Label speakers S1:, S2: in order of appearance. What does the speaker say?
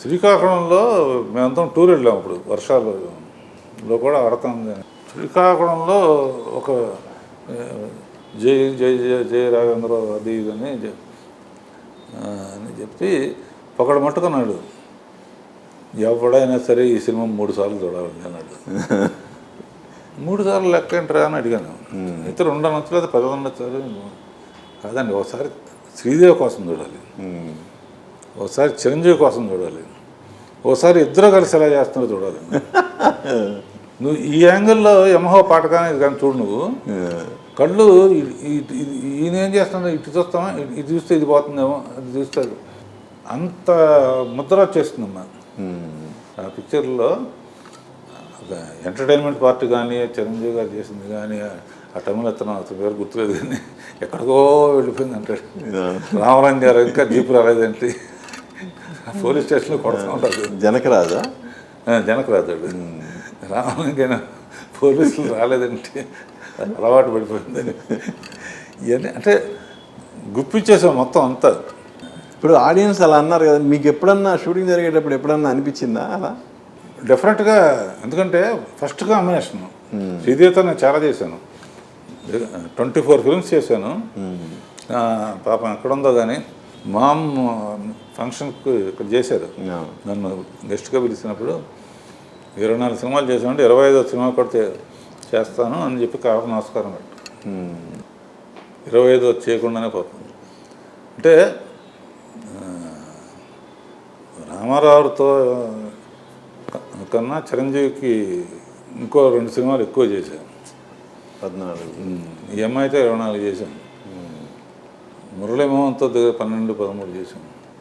S1: శ్రీకాకుళంలో మేమంతా టూర్ వెళ్ళాము అప్పుడు వర్షాలలో కూడా ఆడతాం. శ్రీకాకుళంలో ఒక జై జై జయ జయ రాఘవేంద్ర అది ఇదని అని చెప్పి ఒకడు మట్టుకున్నాడు. ఎవడైనా సరే ఈ సినిమా 3 సార్లు చూడాలని అన్నాడు. 3 సార్లు లెక్క ఏంటరా అని అడిగాను. అయితే 2 నచ్చలేదు, 10 నచ్చలేదు. కాదండి, ఒకసారి శ్రీదేవి కోసం చూడాలి, ఒకసారి చిరంజీవి కోసం చూడాలి, ఒకసారి ఇద్దరు కలిసి ఎలా చేస్తున్నారో చూడాలి. నువ్వు ఈ యాంగిల్లో యమహో పాట కానీ కానీ చూడు, నువ్వు కళ్ళు ఈయన ఏం చేస్తున్నావు, ఇటు చూస్తామా, ఇది చూస్తే ఇది పోతుందేమో, అది చూస్తే అంత ముద్ర వచ్చేస్తుందమ్మా ఆ పిక్చర్లో. ఎంటర్టైన్మెంట్ పార్టీ కానీ చిరంజీవి గారు చేసింది కానీ ఆ టైంలో అతను పేరు గుర్తులేదు కానీ ఎక్కడికో వెళ్ళిపోయింది అంటాడు. రామరాజు గారు ఇంకా జీపు రాలేదంటే పోలీస్ స్టేషన్లో కొడుతూ ఉంటాడు.
S2: జనకరాజా
S1: జనకరాజాడు. రామలింగైనా పోలీసులు రాలేదంటే అలవాటు పడిపోయిందని ఇవన్నీ అంటే గుప్పించేసాం మొత్తం అంతా.
S2: ఇప్పుడు ఆడియన్స్ అలా అన్నారు కదా, మీకు ఎప్పుడన్నా షూటింగ్ జరిగేటప్పుడు ఎప్పుడన్నా అనిపించిందా అలా?
S1: డెఫినెట్గా. ఎందుకంటే ఫస్ట్ కాంబినేషన్ శ్రీదేవితో నేను చాలా చేశాను, 24 ఫిల్మ్స్ చేశాను. పాపం ఎక్కడుందో కానీ మామ్ ఫంక్షన్కి ఇక్కడ చేశారు, నన్ను గెస్ట్గా పిలిచినప్పుడు 24 సినిమాలు చేశానంటే 25వ సినిమా కూడా చేస్తాను అని చెప్పి కాపు నమస్కారం పెట్టు. 25వ చేయకుండానే పోతుంది. అంటే రామారావుతో కన్నా చిరంజీవికి ఇంకో 2 సినిమాలు ఎక్కువ చేశాను.
S2: 14.
S1: ఈ అమ్మాయితో 24 చేశాను. మురళీమోహన్తో 12, 13 చేశాను.